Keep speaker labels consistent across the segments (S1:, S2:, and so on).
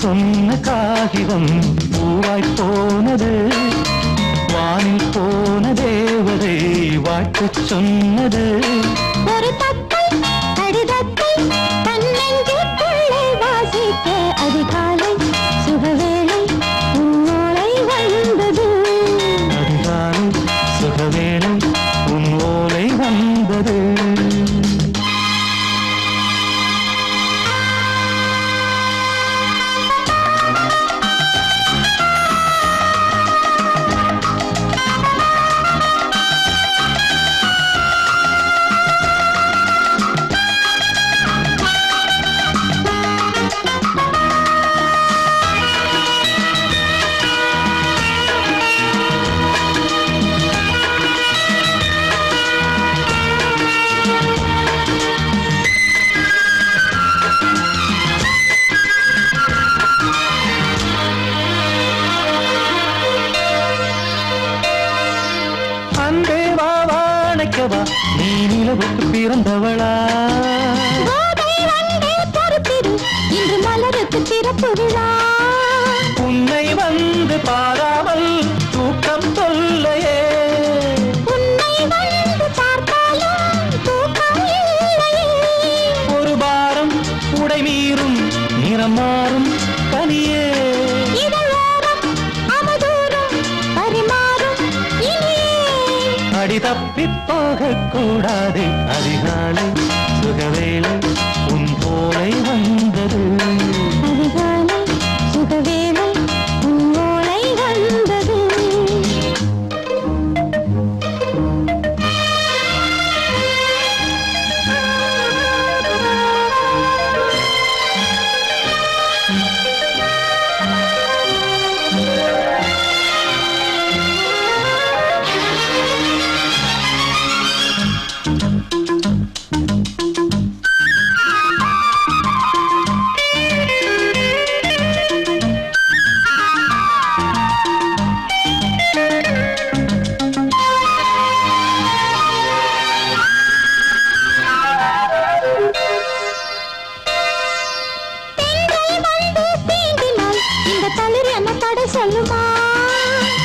S1: சொன்ன காகிதம் பூவாய் போனது, வானில் போன தேவதை வாழ்த்து சொன்னது.
S2: ஒரு தத்தை கடிதத்தை தன்னெஞ்சுக்குள்ளே வாசிக்க அதிகாலை சுகவேளை உன்னோலை வந்தது.
S1: அதிகாலை சுகவேளை உன் ஓலை வந்தது. நீ நிலவுக்கு பிறந்தவளா?
S2: இன்று மலருக்கு திறப்பு விழா.
S1: உன்னை வந்து பாராமல் தூக்கம் சொல்லையே.
S2: உன்னை வந்து பார்த்தாலும் தூக்கம் இல்லையே.
S1: ஒரு பாரம் உடை மீறும் நிறம் மாறும் கனியே. அடி தப்பி போகக்கூடாது. அதிகாலை சுகவேளை உன் போலை வந்தது.
S2: அதிகாலை சுகவேளை உன் ஓலை வந்தது.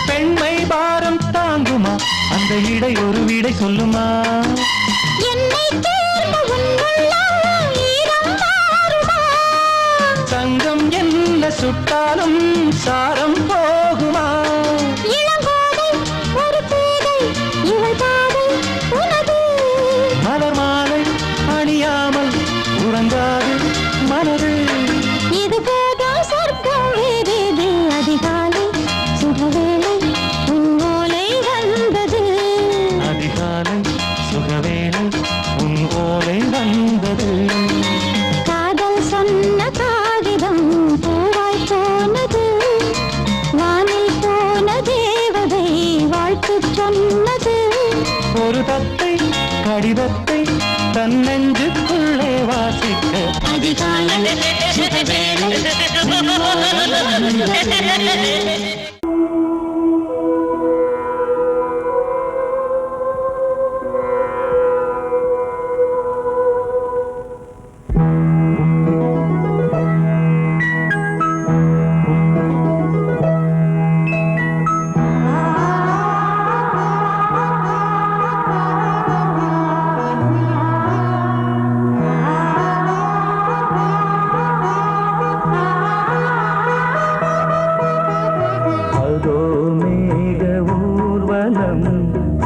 S1: பெண்மை பாரம் தாங்குமா? அந்த இடை ஒரு விடை சொல்லுமா? சங்கம் என்ன சுட்டாலும் சாரம் போகுமா? மலர் மாலை அணியாமல் உறங்காது மனது.
S2: இது போதும் சொர்க்கம் வேறேது. அதிகாலை சுகவேளை உன் ஓலை வந்தது.
S1: அதிகாலை சுகவேளை உன் ஓலை வந்தது.
S2: காதல் சொன்ன காகிதம் பூவாய் போனது, வானில் போன தேவதை வாழ்த்து சொன்னது.
S1: ஒரு தத்தை கடிதத்தை தன்னெஞ்சுக்குள்ளே வாசிக்க
S2: அதிகாலை சுகவேளை உன் ஓலை வந்தது.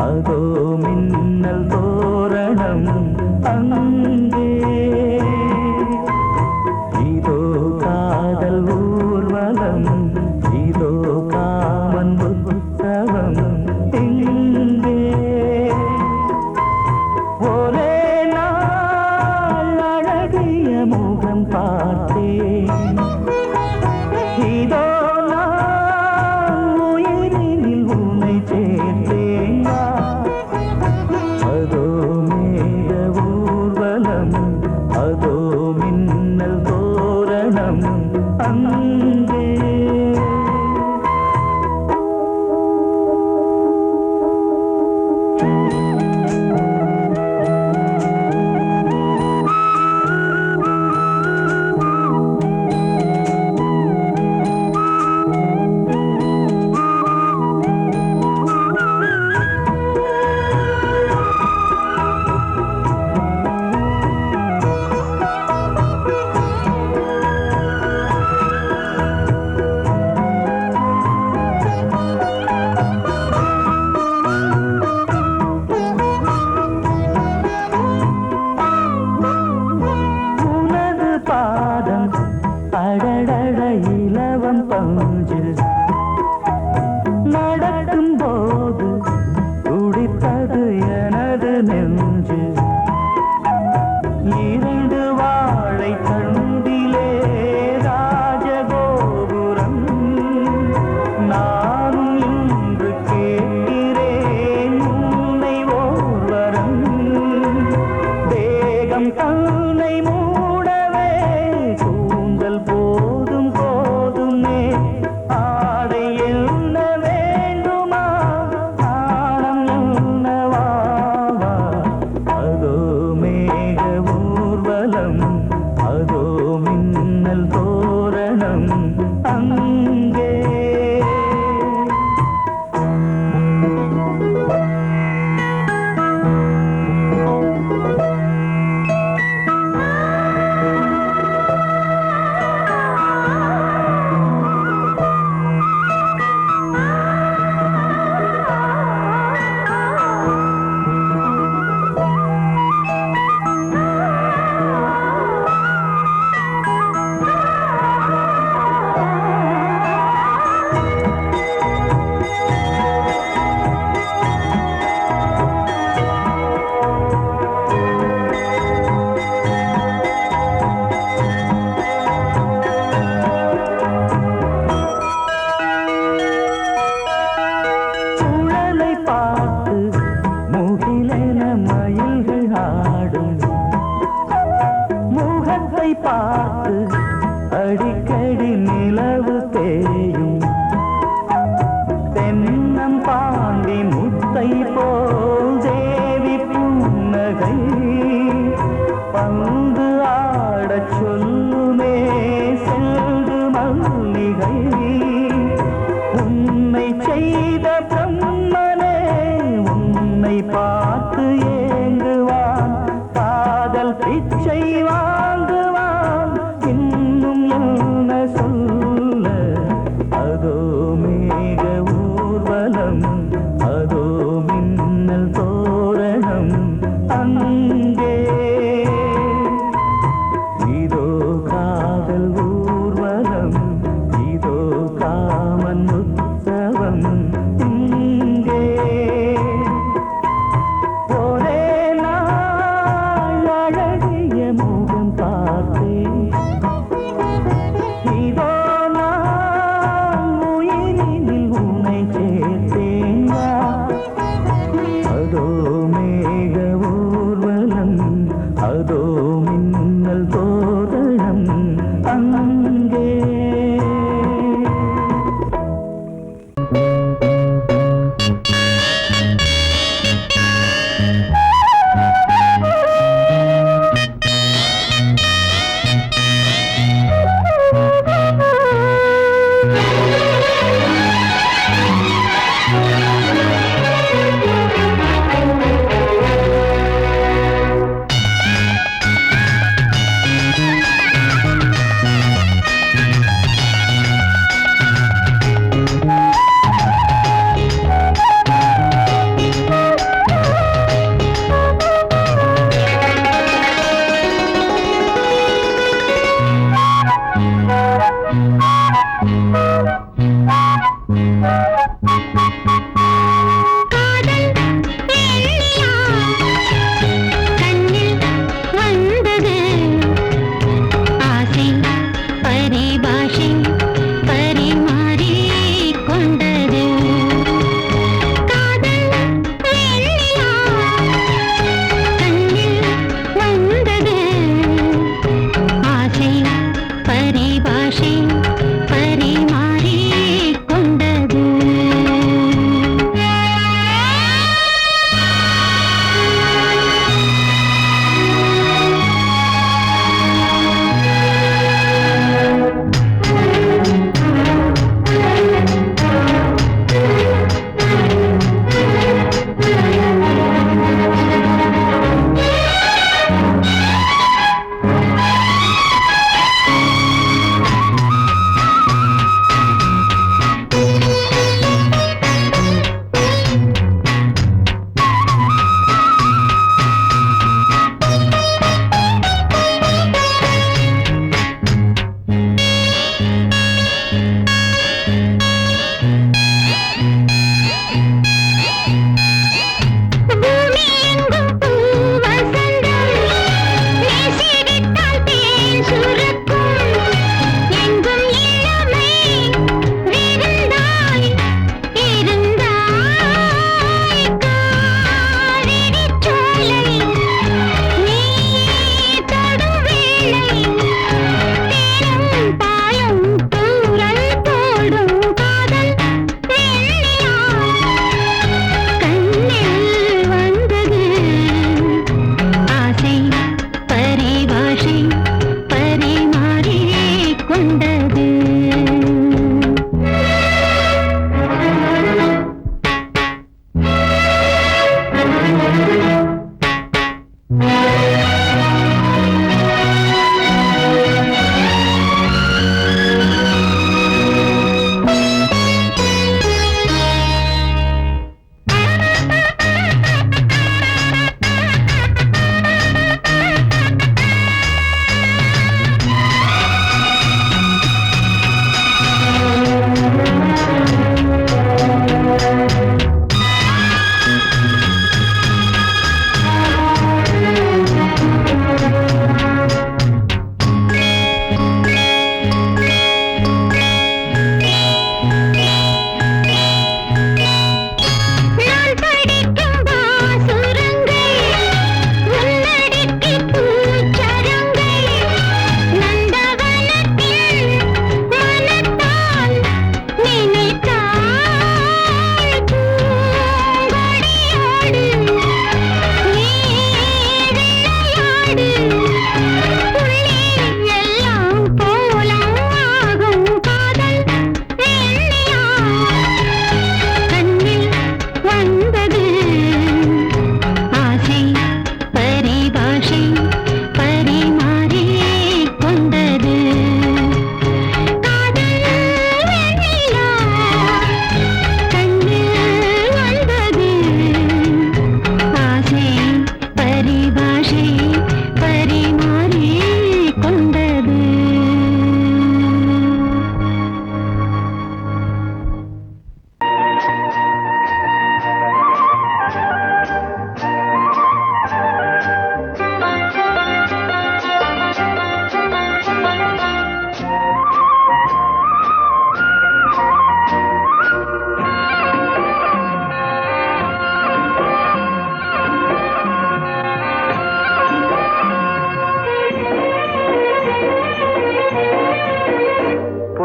S1: அதோ மின்னல் தோரணம் அங்கே, இதோ காதல் ஊர்வலம், இதோ காமன் புத்தகம் இங்கே. ஒரே நாள் அழகிய முகம் பார்த்தேன், இதோ அதோ மின்னல் தோரணம் அங்கே. உன்னை மூடவே கூந்தல் போதும் போதுமே ஆடை என்ன வேண்டுமா ஆடம் என்னவா அதோ மேக ஊர்வலம் அதோ மின்னல் தோரணம் அங்கே பார்த்து அடிக்கடி நிலவு தேயும் தென்னம் பாண்டி முத்தை போல் தேவி புன்னகை பந்து ஆடச் சொல்லுமே செல்து மல்லிகை உன்னை செய்த பிரம்மனே உன்னை பார்த்து ஏங்குவான் காதல் பிச்சை வாங்குவான் இன்னும் என்ன சொல்ல அதோ மேக ஊர்வலம் அதோ மின்னல் தோரணம் அங்கே இதோ காதல் ஊர்வலம் இதோ காமன் உற்சவம் இங்கே ஒரே நாள் அழகிய முகம் பார்த்தேன் இதோ நான் உயிரினில் உன்னை சேர்த்தேன் அதோ மேக ஊர்வலம் அதோ மின்னல் தோரணம் அங்கே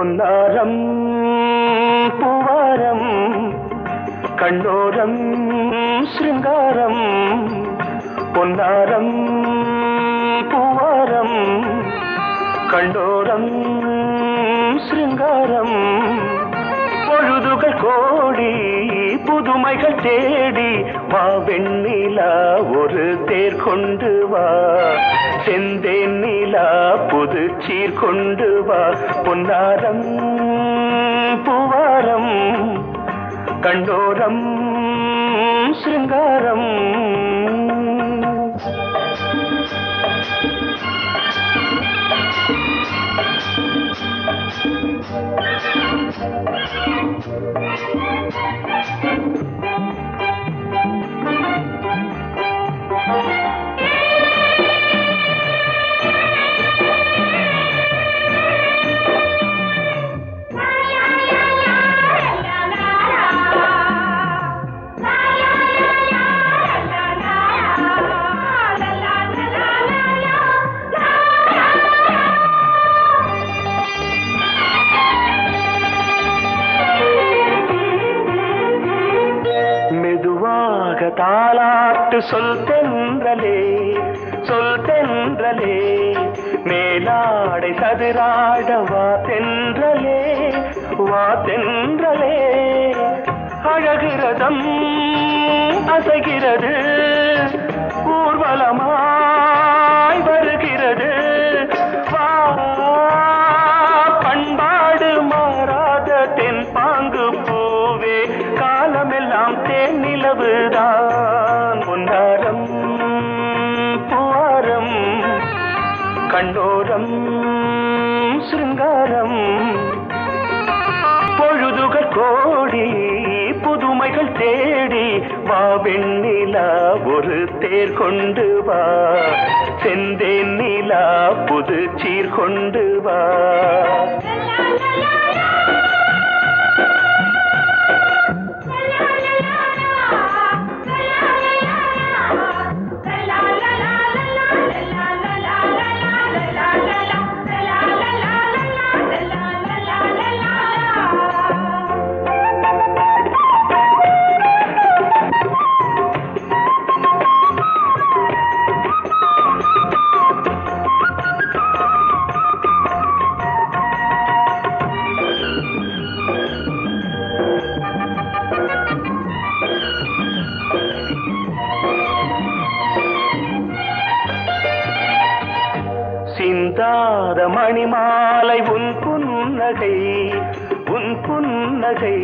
S1: பொன்னாரம் பூவாரம் கண்ணோரம் சிருங்காரம் பொன்னாரம் பூவாரம் கண்டோரம் சிருங்காரம் பொழுதுகள் கோடி புதுமைகள் தேடி வா வெண்ணிலா ஒரு தேர் கொண்டு வா செந்தேன் நிலா புது சீர் கொண்டு வா பொன்னாரம் பூவாரம் கண்டோரம் சிருங்காரம் தாலாட்டு சொல் தென்றலே மேலாடை சதுராட வா தென்றலே அழகிறதம் அசைகிறது ஊர்வலமாய் வருகிறது வா பண்பாடு மாறாத தென் பாங்கு பூவே காலமெல்லாம் தேன் நிலவுதான் பொன்னாரம் பூவாரம் கண்டோரம் சிருங்காரம் பொழுதுகள் கோடி புதுமைகள் தேடி வா வெண்ணிலா ஒரு தேர் கொண்டு வா செந்தேன் நிலா புது சீர் கொண்டு வா சிந்தாத மணிமாலை உன் புன்னகை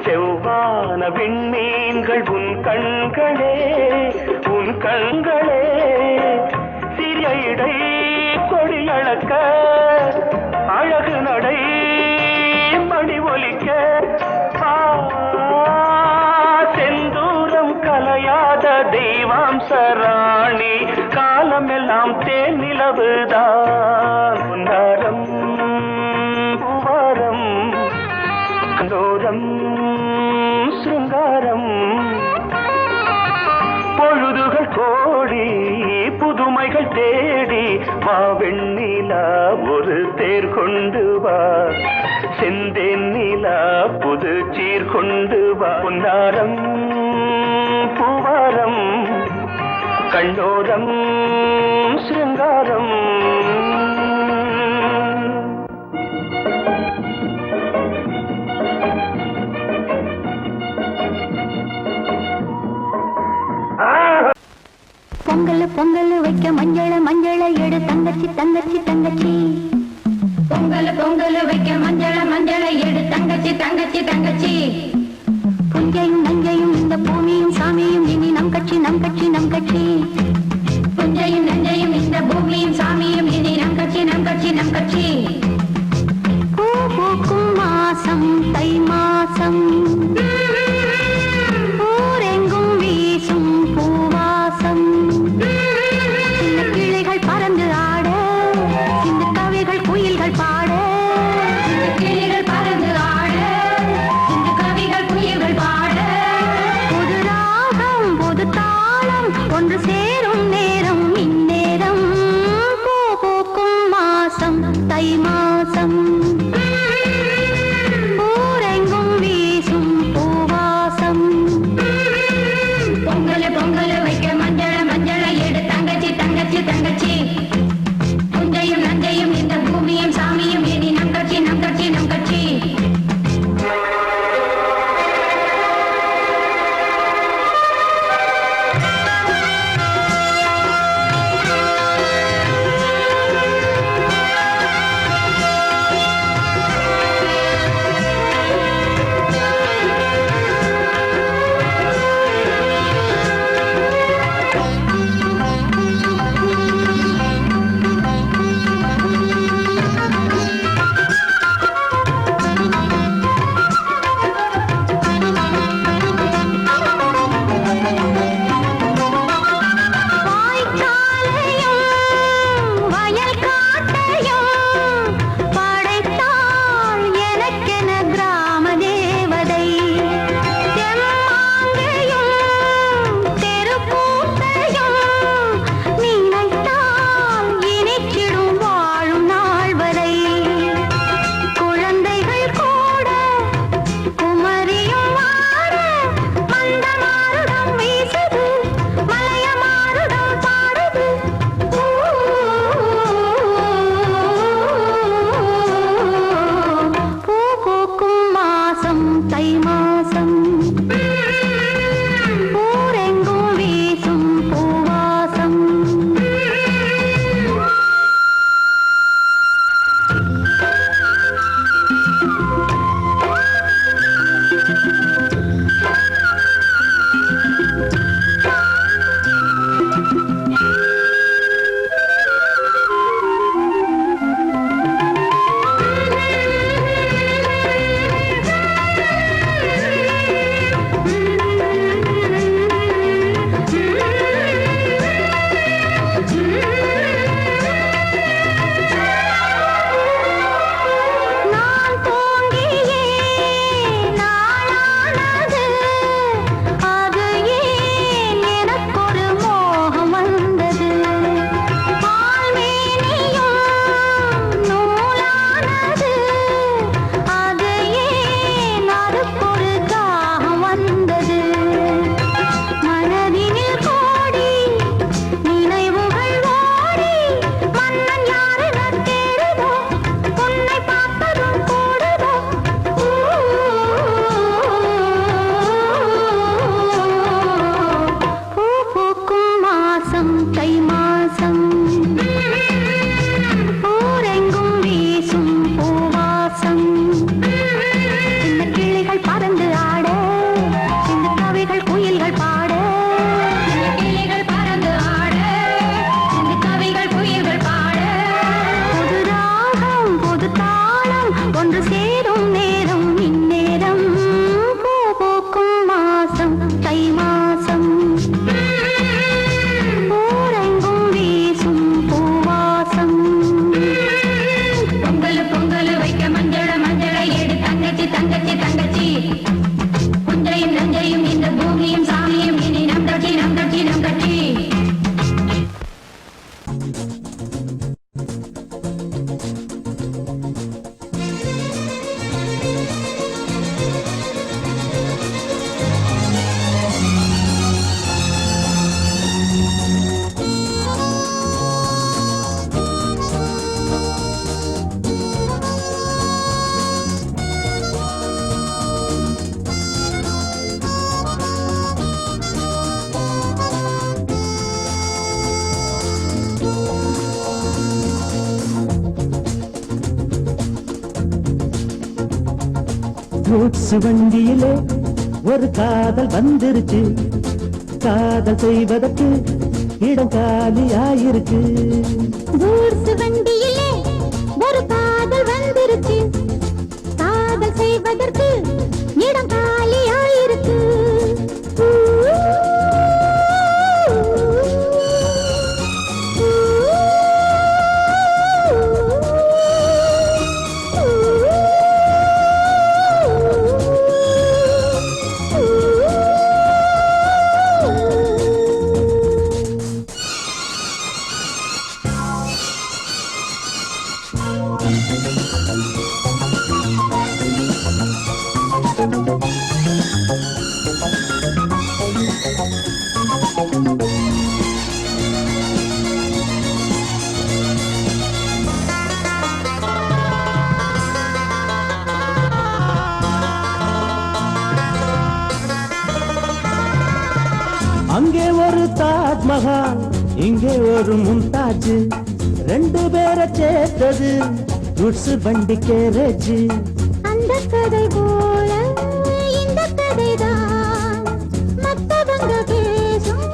S1: செவ்வான விண்மீன்கள் உன் கண்களே சிறிய இடை கொடியளக்க அழகு நடை மணி ஒலிக்க செந்தூரம் கலையாத தெய்வாம்சராணி காலமெல்லாம் தேன் நிலவுதான் பொன்னாரம் பூவாரம் கண்டோரம் சிருங்காரம் பொழுதுகள் கோடி புதுமைகள் தேடி வா வெண்ணிலா ஒரு தேர் கொண்டு வா செந்தேன் நிலா புது சீர் கொண்டு வா பொன்னாரம் பூவாரம் கண்டோரம் சிருங்காரம்
S2: பொங்கல் வைக்க மஞ்சள எடு தங்கச்சி பொங்கல் வைக்க மஞ்சள எடு தங்கச்சி புஞ்சையும் நஞ்சையும் இந்த பூமியும் சாமியும் இனி நம் கட்சி புஞ்சையும் நஞ்சையும் இந்த பூமியும் சாமியும் இனி நம் கட்சி பூ பூக்கும் மாசம் தை மாசம் ஊரெங்கும் வீசும் பூவாசம் சின்ன கிளைகள் பறந்து ஆட சின்ன கவிகள் குயில்கள் பாட கிளைகள் பறந்து ஆட சின்ன கவிகள் குயில்கள் பாட புது ராகம் புது தாளம் ஒன்று சேரும் நேரம் இந்நேரம் பூ பூக்கும்
S1: கூட்ஸ் வண்டியிலே ஒரு காதல் வந்துருச்சு, காதல் செய்வதற்கு இடம் காலியாயிருக்கு.
S2: கூட்ஸ் வண்டியிலே ஒரு காதல் வந்துருச்சு, காதல் செய்வதற்கு இடம் காலியாயிருக்கு.
S1: அங்கே ஒரு தாஜ்மஹால், இங்கே ஒரு மும்தாஜ், ரெண்டு பேரை சேர்த்தது குட்ஸ் வண்டி கேரேஜ்.
S2: அந்த கதை போல இந்த கதைதான், மத்தவங்க பேசும்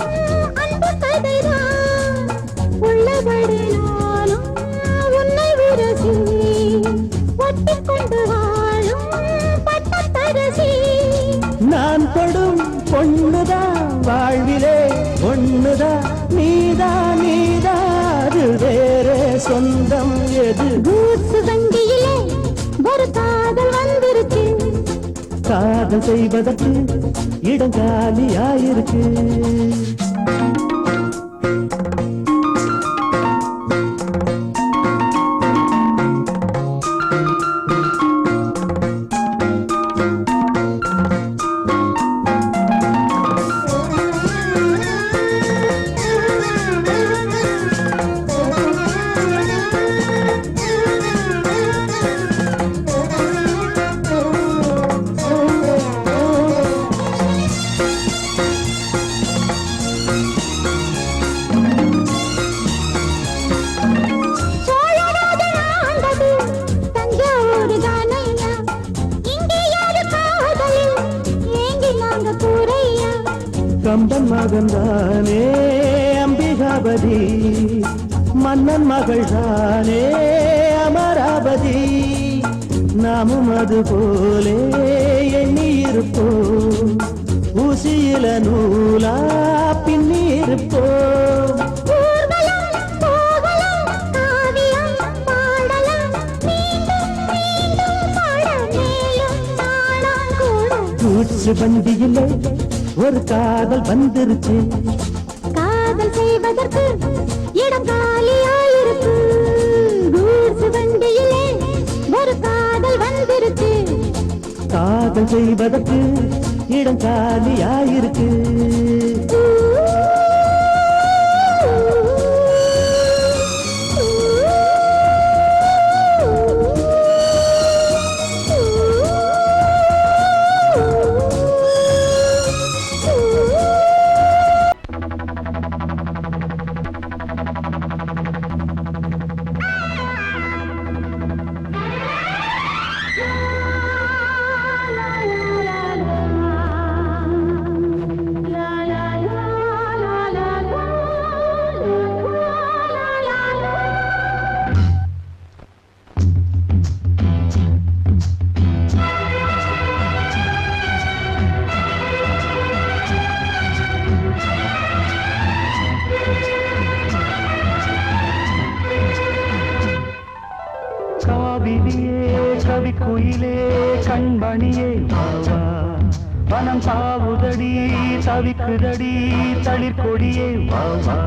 S2: அந்த கதைதான். உள்ளபடி நானும் உன்னை விரசி, ஒட்டிக்கொண்டு வாழும் பட்டத்தரசி.
S1: நான் தொடும் பொண்ணுதான் வாழ்விலே ஒண்ணுதான், நீதா நீதா அது வேறே சொந்தம் எது?
S2: கூட்ஸ் வண்டியிலே ஒரு காதல் வந்துருச்சு,
S1: காதல் செய்வதற்கு இடம் காலியாயிருக்கு. கம்பன் மகன்தானே அம்பிகாபதி, மன்னன் மகள் தானே அமராவதி. நாமும் அது போலே எண்ணி இருப்போம், ஊசியில நூலா பின்னி இருப்போம். கூட்ஸ் வண்டியிலே ஒரு காதல் வந்துருச்சு,
S2: காதல் செய்வதற்கு இடம் காலியாயிருக்கு. கூட்ஸ் வண்டியிலே ஒரு காதல் வந்துருச்சு,
S1: காதல் செய்வதற்கு இடம் காலியாயிருக்கு. காவிரியே கவி குயிலே கண்மணியே வாவா, வனம் பாவுதடி தவிக்குதடி தளிர் கொடியே வாவா.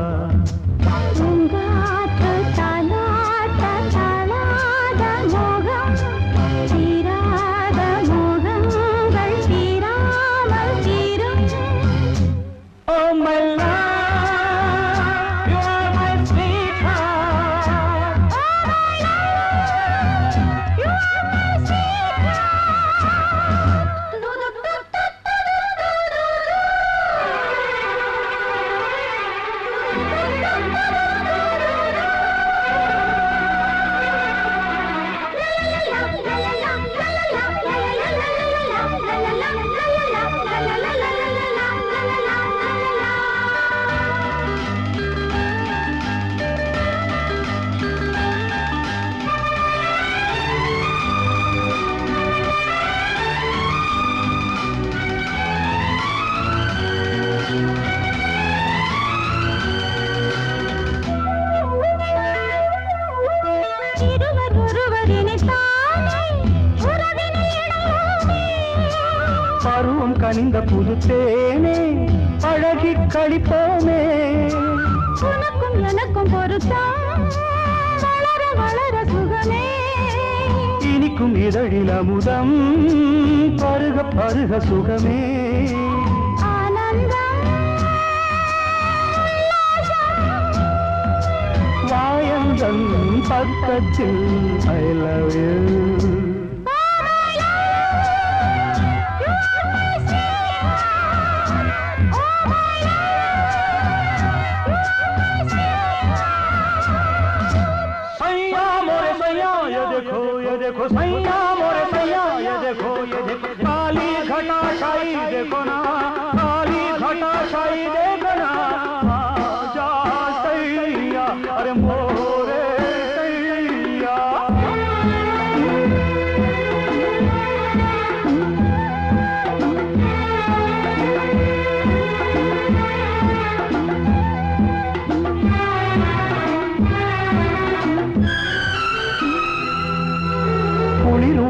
S2: இருவர் ஒருவர் இணைத்தாலே உறவினை இணையோமே.
S1: பருவம் கனிந்த புது தேனே அழகி கழிப்போமே.
S2: உனக்கும் எனக்கும் பொருத்தம் வளர வளர சுகமே.
S1: இனிக்கும் இதழில் அமுதம் பருக பருக சுகமே.
S2: ஆனந்தம்
S1: வாயந்தன் பக்கத்தில் I love you. देखो सैया मोरे सैया ये देखो काली घटा छाई देखो ना काली घटा छाई देखो ना जा सैया अरे मोरे सैया.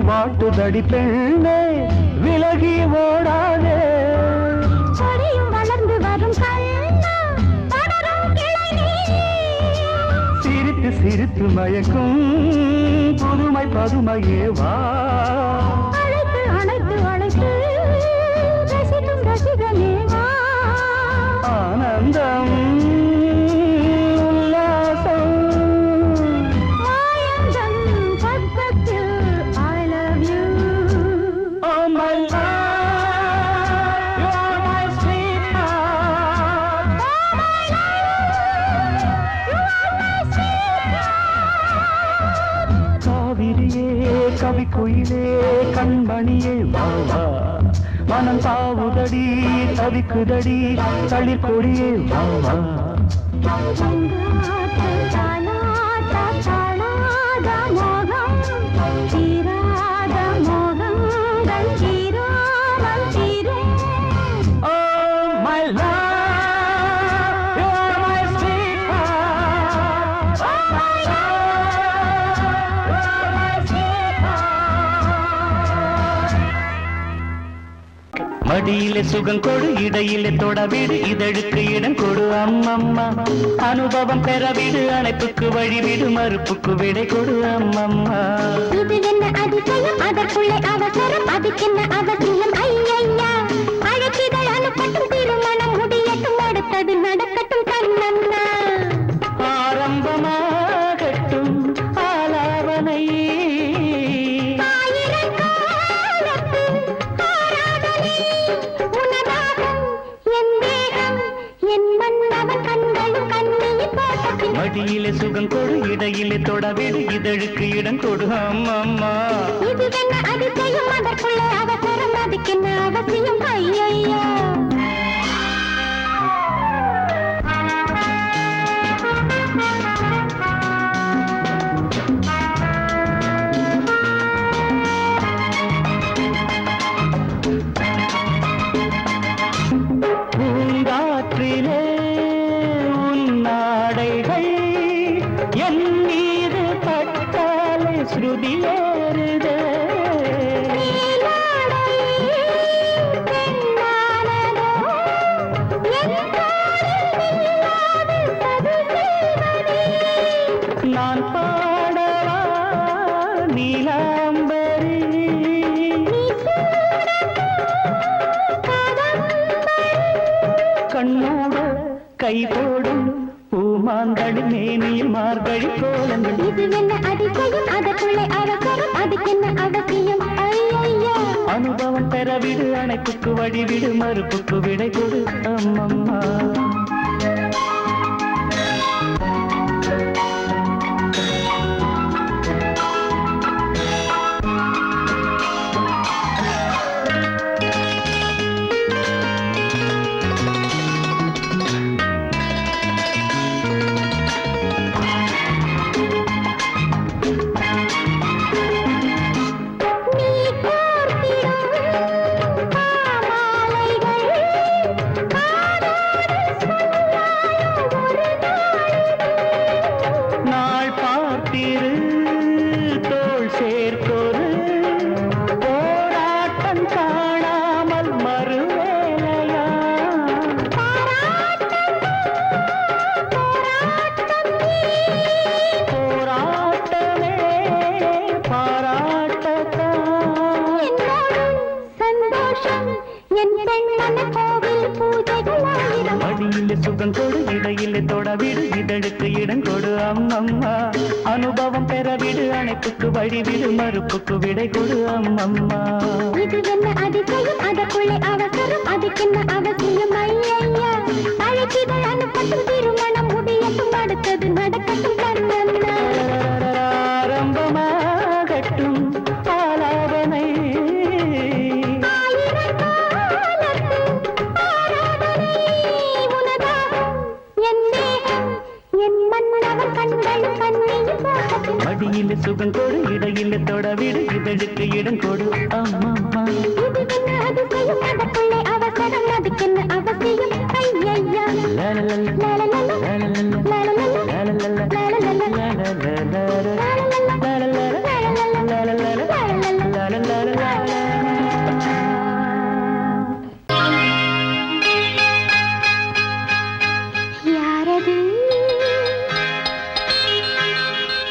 S1: வாட்டுதடி பெண்ணே விலகி ஓடாதே.
S2: செடியும் வளர்ந்து வரும் கண்ணா படரும் கிளை நீ.
S1: சிரித்து சிரித்து மயக்கும் புதுமை பதுமையே வா.
S2: அழைத்து அழைத்து அழைத்து ரசிக்கும் ரசிகனே வா.
S1: ஆனந்தம் உல்லாசம்
S2: வாயந்தன் பக்கத்தில் I love you.
S1: Oh my love, you are my sweetheart.
S2: Oh my love, you are my sweetheart.
S1: காவிரியே கவி குயிலே கண்மணியே வா வா. மனம் தாவுதடி தவிக்குதடி தளிர் கொடியே வா வா. மடியிலே சுகம் கொடு இடையிலே தொடவிடு இதழுக்கு இடம் கொடு அம்மம்மா. அனுபவம் பெறவிடு அணைப்புக்கு வழிவிடு மறுப்புக்கு விடை கொடு அம்மம்மா.
S2: இது என்ன அதிசயம் அதற்குள்ளே அவசரம் அதுக்கென்ன அவசியம் ஐயா. அழைக்கிதழ் அனுப்பட்டும் திருமணம் முடியட்டும் அடுத்தது நடக்கட்டும் கண்ணம்மா.
S1: ஆரம்பமாகட்டும் ஆலாவனை மடியிலே சுகம் கொடு இடையிலே தொடவிடு இதழுக்கு இடம் கொடு அம்மம்மா.
S2: இது என்ன அதிசயம் அதற்குள்ளே அவசரம் அதுக்கென்ன அவசியம் ஐயா.
S1: பூங்காற்றிலே உன்னாடைகள் என் மீது பட்டாலே ஸ்ருதியேறுதே. நான் பாடவா நீலாம்பரி கண்ணோட கை போடும் பூமாங்கடி மேனியில் மார்கழி கோலங்கள்.
S2: இது என்ன அதிசயம் அதற்குள்ளே அவசரம் அதுக்கென்ன அவசியம் ஐயா.
S1: அனுபவம் பெறவிடு அணைப்புக்கு வழிவிடு மறுப்புக்கு விடை கொடு அம்மம்மா.
S2: மாலைகள்
S1: பரவிடு அணைப்புக்கு வழிவிடு மறுப்புக்கு விடை கொடு அம்மம்மா
S2: இது என்ன அதிசயம் அதற்குள்ளே அவசரம் அதுக்கென்ன அவசியம் ஐயா அழைச்சிதழ் அனுப்பட்டும் திருமணம் முடியட்டும் அடுத்தது நடக்கட்டும் கண்ணன்னா
S1: ஆரம்பமாகட்டும் ஆலாபனை மடியில் சுகம் கொடு இடையில் தொடவிடு இதழுக்கு இடம் கொடு அம்மம்மா
S2: அவசரம் அதுக்கென்ன அவசியம் ஐயா யாரது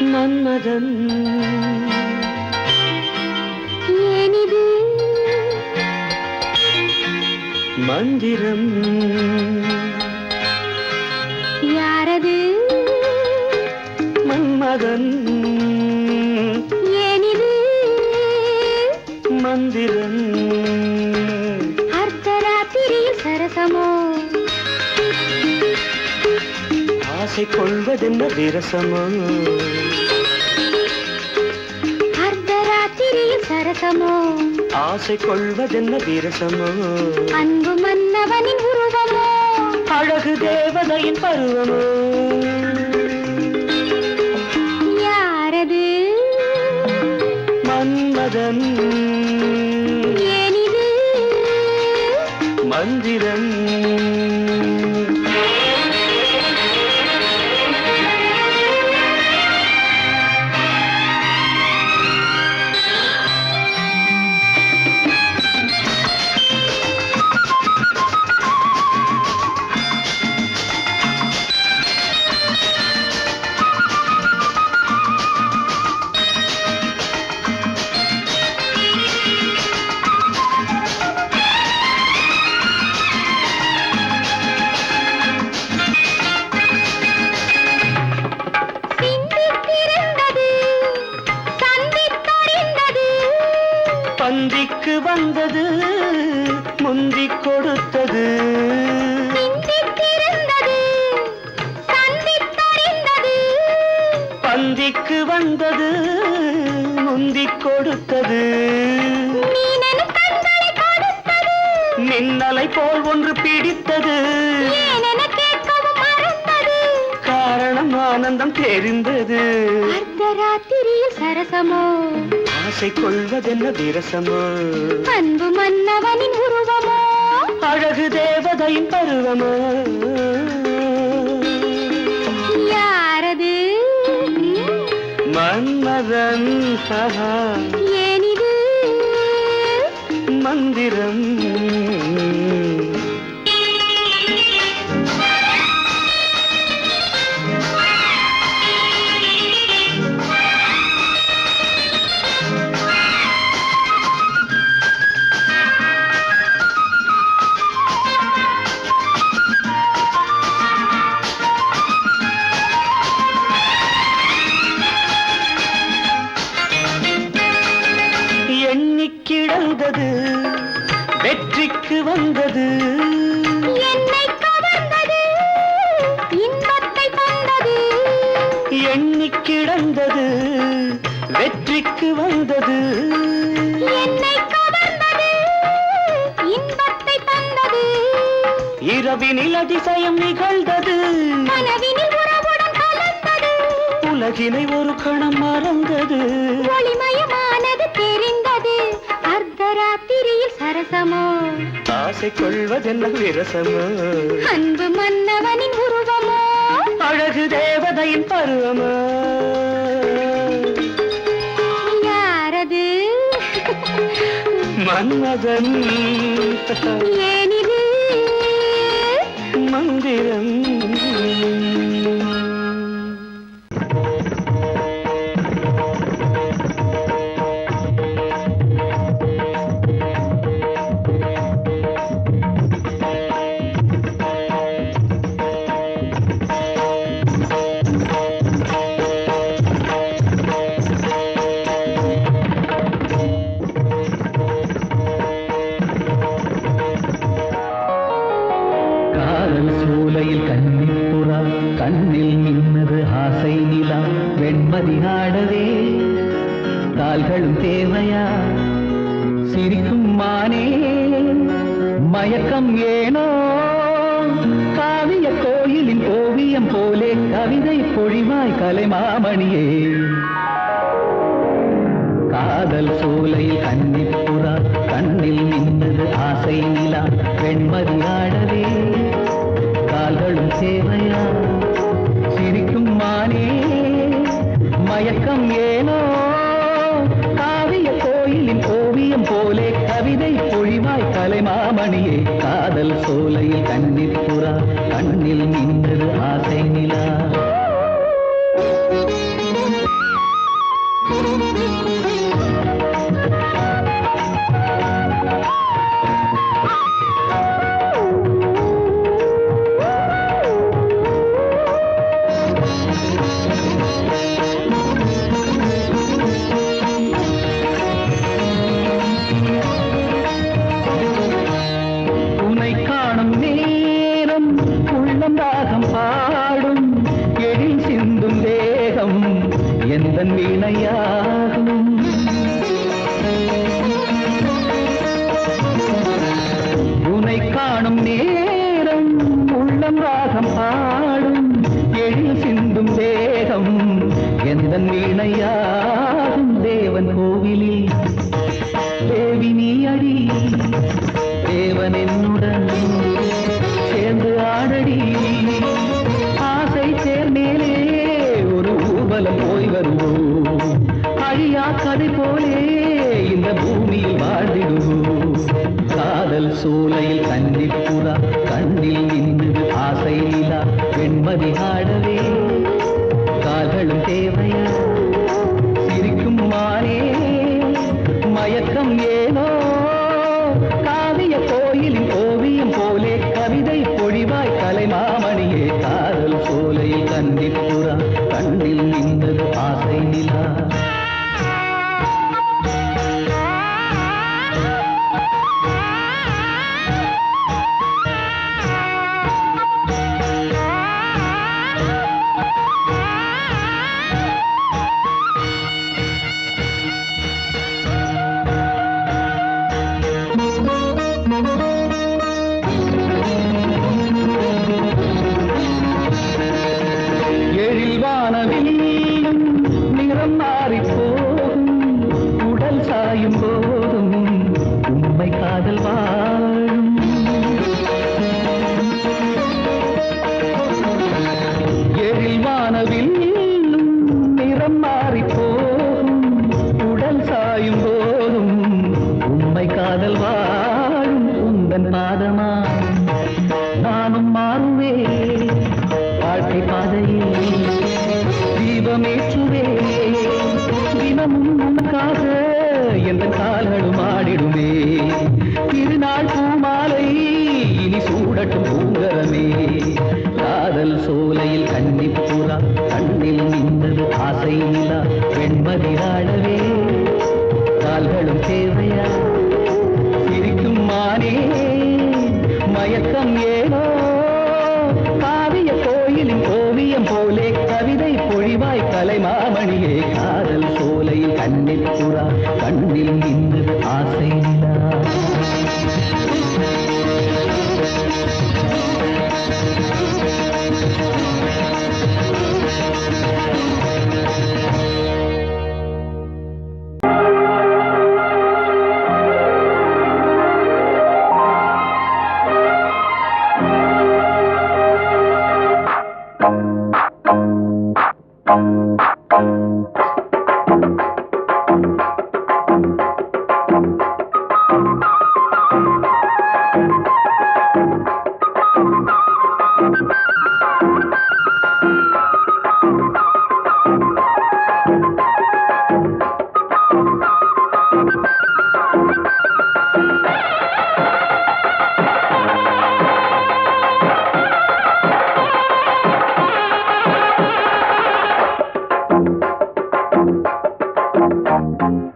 S1: மன்மதன்
S2: ஏனிது
S1: மந்திரம்
S2: யாரது
S1: மன்மதன்
S2: ஏனிது
S1: மந்திரம்
S2: அர்த்தராத்திரியில் சரசமோ
S1: ஆசை கொள்வதென்ன விரசமோ
S2: அர்த்தராத்திரியில் சரசமோ
S1: ஆசை கொள்வதென்ன விரசமோ
S2: அன்பு மன்னவனின் உருவமோ
S1: அழகு தேவதையின் பருவமோ
S2: யாரது
S1: மன்மதன்
S2: ஏனிது
S1: மந்திரம் பந்திக்கு வந்தது முந்திக் கொடுத்தது பந்திக்கு வந்தது முந்திக் கொடுத்தது மின்னலை போல் ஒன்று பிடித்தது காரணம் ஆனந்தம் தெரிந்தது
S2: அர்த்தராத்திரியில் சரசமோ
S1: ஆசை கொள்வதென்ன விரசமோ
S2: அன்பு மன்னவனின் உருவமோ
S1: அழகு தேவதையின் பருவமோ
S2: யாரது
S1: மன்மதன்
S2: ஏனிது
S1: மந்திரம் கிடந்தது வெற்றிக்கு வந்தது
S2: என்னை கவர்ந்தது இன்பத்தை தந்தது
S1: எண்ணி கிடந்தது வெற்றிக்கு வந்தது
S2: என்னை கவர்ந்தது இன்பத்தை தந்தது
S1: இரவினில் அதிசயம் நிகழ்ந்தது
S2: கனவினில் உறவுடன் கலந்தது
S1: உலகினை ஒரு கணம் மறந்தது
S2: ஒளிமயமானது தெரிந்தது அர்த்தராத்திரியில் சரசமோ
S1: ஆசை கொள்வதென்ன விரசமோ
S2: அன்பு மன்னவனின் உருவமோ
S1: அழகு தேவதையின் பருவமோ
S2: யாரது
S1: மன்மதன்
S2: ஏனிது
S1: மந்திரம் கால்களும் தேவையா சிரிக்கும் மானே மயக்கம் ஏனோ காவிய கோயிலின் ஓவியம் போலே கவிதை பொழிவாய் கலைமாமணியே காதல் சோலையில் கன்னிப்புறா கண்ணில் நின்றது ஆசை நிலா வெண்மதி ஆடவே கால்களும் தேவையா சிரிக்கும் மானே மயக்கம் ஏனோ காவிய கோயிலின் ஓவியம் போலே கவிதை பொழிவாய் கலைமாமணியே காதல் சோலையில் கன்னிப்புறா கண்ணில் நின்றது ஆசை நிலா வீணையாகும் உனை காணும் நேரம் உள்ளம் ராகம் பாடும் எழில் சிந்தும் தேகம் எந்த வீணையாகும் தேவன் கோவிலில் தேவி நீ அடி தேவன் என்னுடன் சேர்ந்து ஆடடி ஆசை சேர்மேலே ஒரு ஊர்வலம் போய் வருவோம் அழியா கதை போலே இந்த பூமியில் வாழ்ந்திடுவோம் காதல் சோலையில் கன்னிப்புறா கண்ணில் நின்றது ஆசை நிலா வெண்மதி ஆடவே கால்களும் தேவையா சிரிக்கும் மானே மயக்கம் ஏனோ காவிய கோயிலின் ஓவியம் போலே கவிதை பொழிவாய் கலைமாமணியே காதல் சோலையில் கன்னிப்புறா கண்ணில் நின்றது ஆசை நிலா நிறம் மாறி போகும் உடல் சாயும் போதும் உண்மை காதல் வாழும் எழில் வானவில் நிறம் மாறி போகும் உடல் சாயும் போதும் உண்மை காதல் வாழும் உந்தன் பாதமா நானும் மாறுவே வாழ்க்கை பாதையில் தீபமேற்றுவே தினமும் உனக்காக எந்த கால்களும் ஆடிடுமே திருநாள் பூமாலை இனி சூடட்டும் பூங்கரமே காதல் சோலையில் கன்னிப்புறா கண்ணில் நின்றது ஆசை நிலா வெண்மதி ஆடவே கால்களும் தேவையா சிரிக்கும் மானே மயக்கம் ஏனோ காவிய கோயிலின் ஓவியம் போலே கவிதை பொழிவாய் கலைமாமணியே காதல் சோலையில் கன்னிப்புறா கண்ணில் நின்றது ஆசை நிலா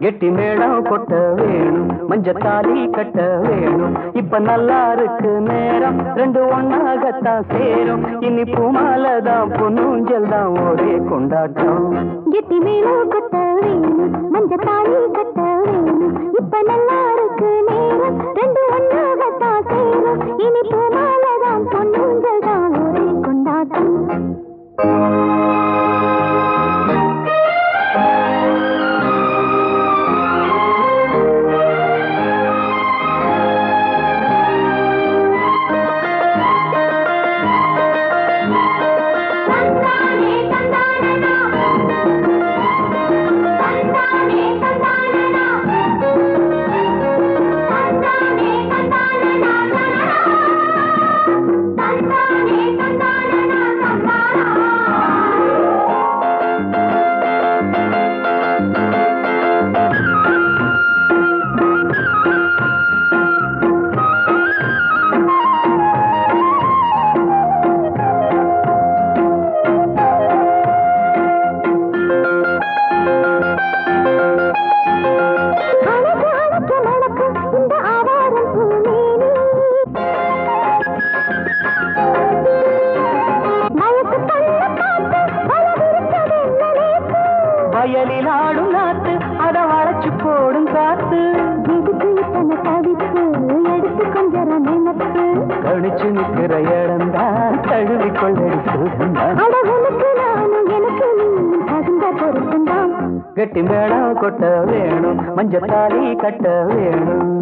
S1: கெட்டி மேளம் கொட்ட வேணும் மஞ்சத்தாலி கட்ட வேணும் இப்ப நல்லா இருக்கு நேரம் ரெண்டு ஒன்னாகத்தான் சேரும் இனி பூமாலதான் பொன்னூஞ்சல் தான் ஒரே கொண்டாட்டம்
S2: கெட்டி மேளம் கொட்ட வேணும் மஞ்ச தாலி கட்ட வேணும் இப்ப நல்லா இருக்கு நேரம் ரெண்டு ஒன்னாகத்தான் சேரும் இனி பூமாலதான் பொன்னூஞ்சல் தான் ஒரே கொண்டாட்டம்
S1: வயலில் ஆடும் நாத்து அத வளைச்சு போடும் காத்து
S2: எதுக்கு இத்தனை தவிப்பு எடுத்து கொஞ்சம் நினைப்பு
S1: கழிச்சு நிற்கிற இடம்தான் தழுவி கொள்ளடி சுகந்தான்
S2: அழகுனுக்கு நானும் எனக்கு நீயும் தகுந்த பொருத்தந்தான்
S1: கெட்டி மேளம் கொட்ட வேணும் மஞ்சள் தாலி கட்ட வேணும்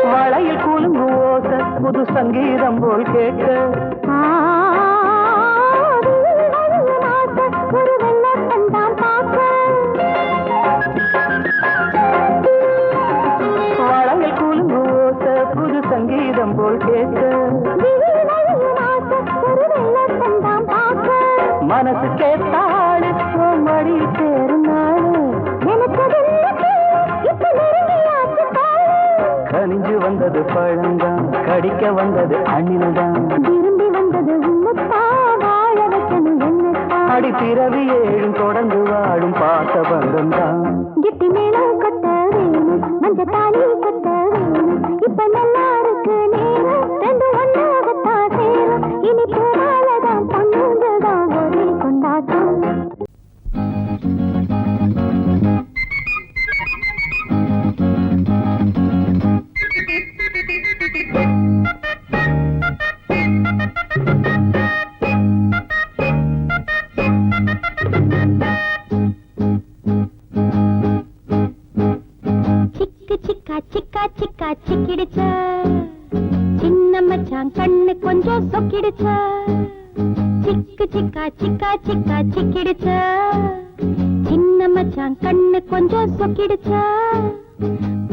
S1: வளையில் கூலுங்கு ஓசை புது சங்கீதம் போல் கேட்க
S2: ஒரு வெள்ளத்தந்தான் பார்க்க
S1: வளையில் கூலுங்கு ஓசை புது சங்கீதம் போல் கேட்க
S2: ஒரு வெள்ளத்தந்தான் பார்க்க
S1: மனசு கேட்டாடு மடி சேரும் நாடு
S2: எனக்கு இப்ப நெருங்கியாச்சு
S1: கனிஞ்சு வந்தது பழந்தான் கடிக்க வந்தது அணில்தான்
S2: விரும்பி வந்தது உன்னத்தா வாழ வைக்கணும் என்னத்தா
S1: அடி பிறவி ஏழும் தொடர்ந்து வாழும் பாச பந்தம்தான்
S2: கிட்டி மேளம் கொட்ட வேணும் மஞ்ச தாலி கட்ட வேணும் இப்ப நல்லா இருக்கு நேரம் ரெண்டு ஒன்னாகத்தான் சேரும் இனி பூமாலதான் பொன்னூஞ்சல்தான் ஒரே கொண்டாட்டம் சிக்கு சிக்கா சிக்கா சிக்கா சிக்கிடுச்ச சின்ன மச்சான் கண்ணு கொஞ்சம் சொக்கிடுச்ச சிக்கு சிக்கா சிக்கா சிக்கா சிக்கிடுச்ச சின்ன மச்சான் கண்ணு கொஞ்சம் சொக்கிடுச்ச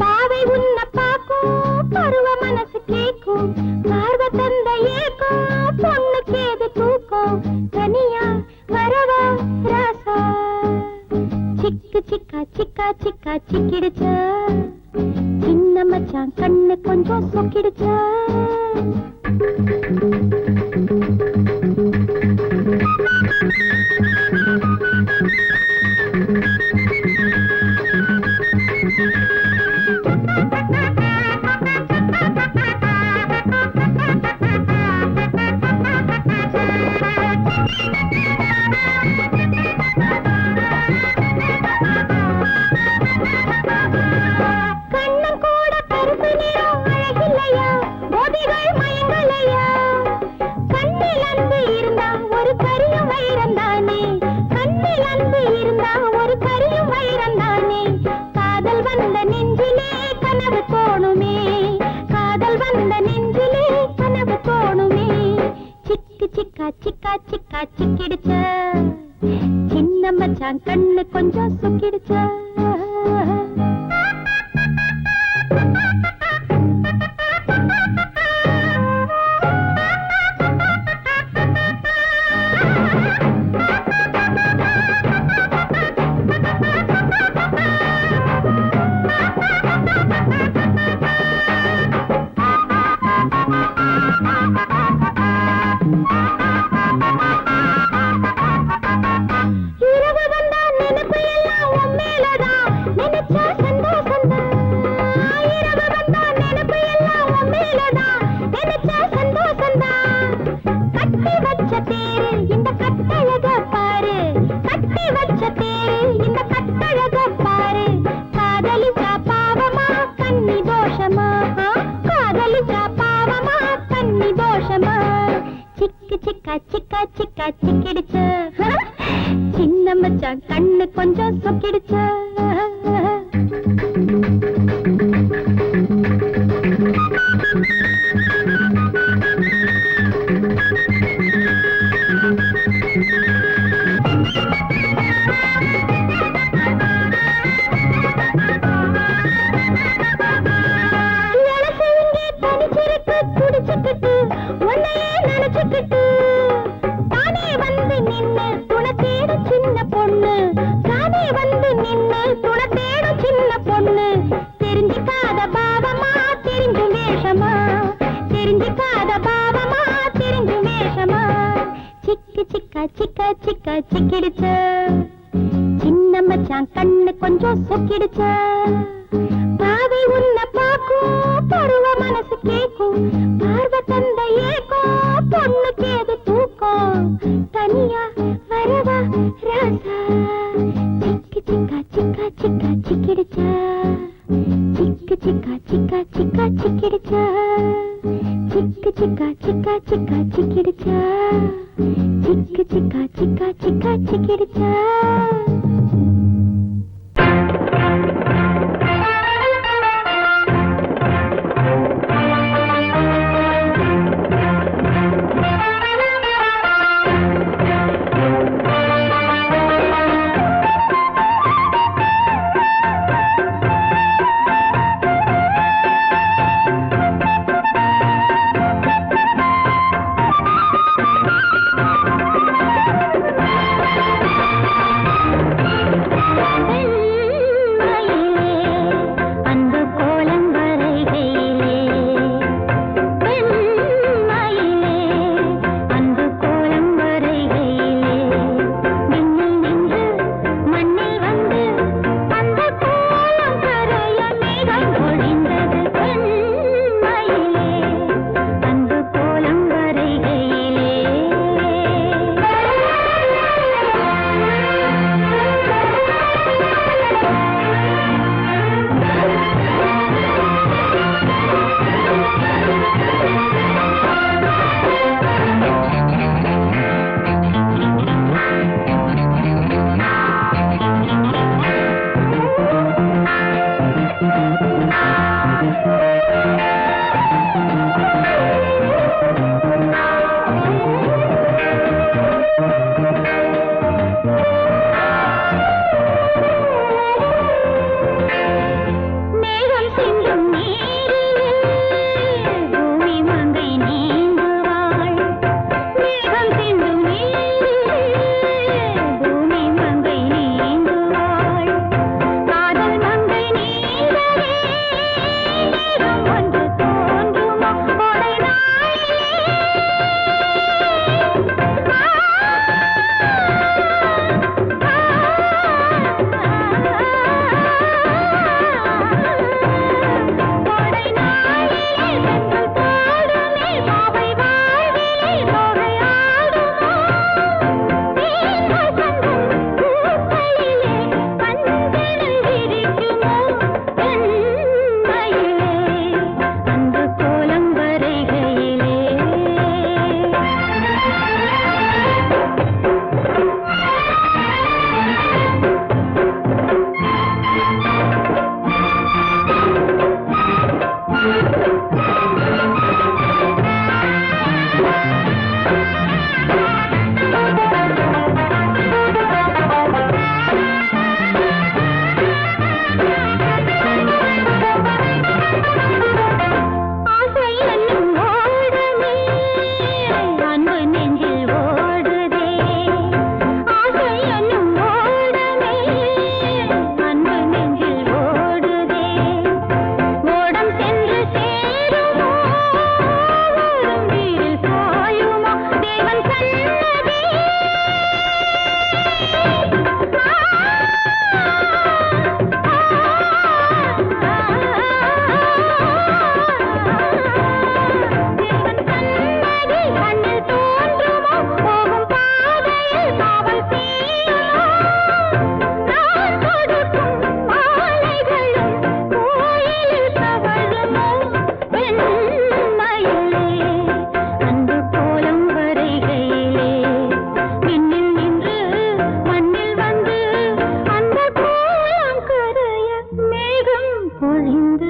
S2: பாவை உன்னை பார்க்கும் பருவ மனசு கேக்கும் பார்வ தந்த ஏக்கும் பொண்ணுக்கு ஏது தூக்கம் தனியா வரவா ராசா சிக்கு சிக்கா சிக்கா சிக்கா சிக்கிடுச்ச சின்ன மச்சான் கண்ணு கொஞ்சம் சொக்கிடுச்ச கண்ணன் கூட கருப்பு நிறம் அழகில்லையா போதிகள் மயங்க சிக்கிடுச்ச துடிச்சுக்கிட்டு உன்னையே நினைச்சுக்கிட்டு தானே வந்து நின்னு துணை தேடும் சின்ன பொண்ணு தானே வந்து நின்னு துணை தேடும் சின்ன பொண்ணு தெரிஞ்சுக்காத பாவமா தெரிஞ்சும் வேஷமா தெரிஞ்சுக்காத பாவமா தெரிஞ்சும் வேஷமா சிக்கு சிக்கா சிக்கா சிக்கா சிக்கிடுச்ச சின்ன மச்சான் கண்ணு கொஞ்சம் சொக்கிடுச்ச பாவை உன்னை பாக்கும் பருவ மனசு கேக்கும் பார்வை தந்த ஏக்கும் பொண்ணு கேது தூக்கம் தனியா வரவா ராசா சிக்கு சிக்கா சிக்கா சிக்கா சிக்கிடுச்சா சிக்கு சிக்கா சிக்கா சிக்கா சிக்கிடுச்சா சிக்கு சிக்கா சிக்கா சிக்கா சிக்கிடுச்சா சிக்கு சிக்கா சிக்கா சிக்கா சிக்கிடுச்சா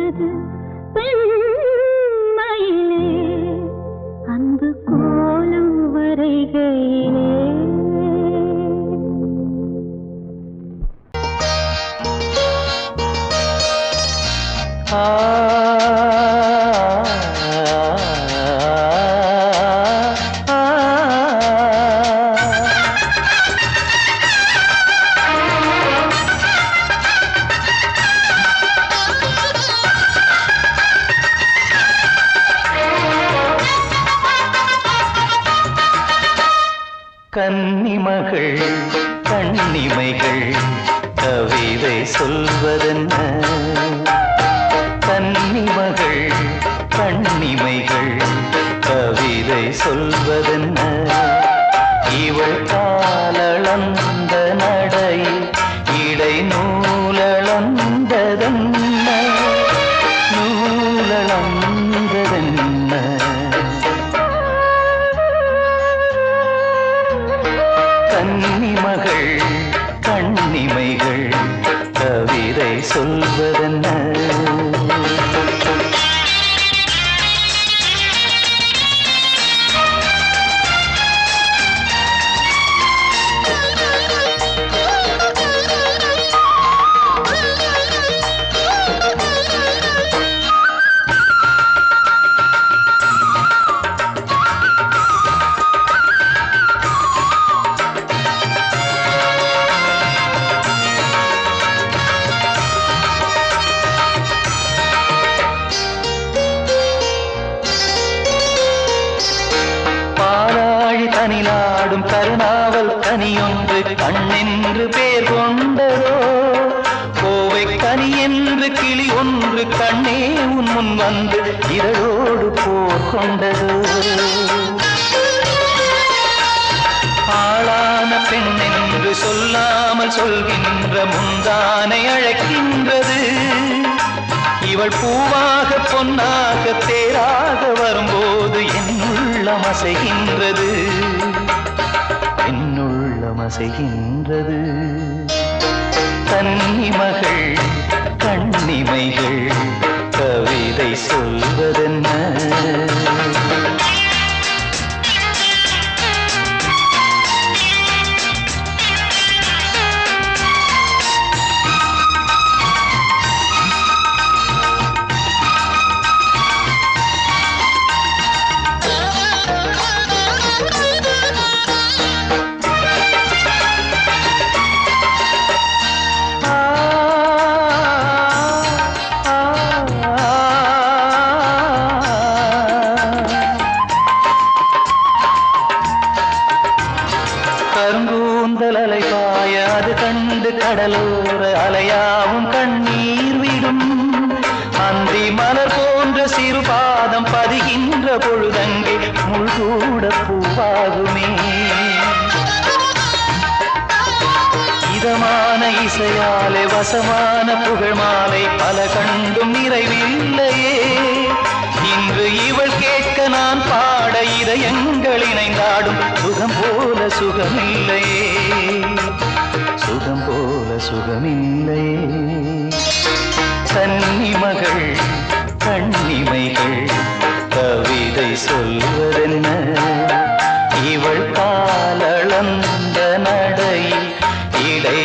S2: வருது பெண்மையிலே அன்பு கோலம் வரைகையிலே.
S1: கன்னிமகள் கண்ணிமைகள் கவிதை சொல்வதென்ன? கன்னிமகள் கண்ணிமைகள் கவிதை சொல்வதென்ன? இவள் காலளந்த நடையில் இடை நூலளந்ததென்ன? நூலளந்ததென்ன? கன்னிமகள் கண்ணிமைகள் கவிதை சொல்வதென்ன? தனிலாடும் கருணாவல் கனியொன்று கண்ணென்று பேர் கொண்டதோ? கோவை கனி என்று கிளி ஒன்று கண்ணே உன் முன் வந்து இதழோடு போர் கொண்டதோ? ஆளான பெண் என்று சொல்லாமல் சொல்கின்ற முந்தானை அழைக்கின்றது. இவள் பூவாக பொன்னாக தேராக வரும்போது என்னுள்ளம் அசைகின்றது, என்னுள்ளம் அசைகின்றது. கன்னிமகள் கண்ணிமைகள் கவிதை சொல்வதென்ன? கருங்கூந்தல் அலைபாய அது கண்டு கடலோர அலையாவும் கண்ணீர் விடும். அந்தி மலர் போன்ற சிறு பாதம் பதிகின்ற பொழுதங்கே முள்கூட பூவாகுமே. இதமான இசையாலே வசமான புகழ் மாலை பல கண்டும் நிறைவில்லையே. இன்று இவள் கேட்க நான் பாட இதயங்கள் இணைந்தாடும் சுகம் போல சுகமில்லையே, சுகம் போல சுகமில்லையே. கன்னிமகள் கண்ணிமைகள் கவிதை சொல்வதென்ன? இவள் காலளந்த நடையில் இடை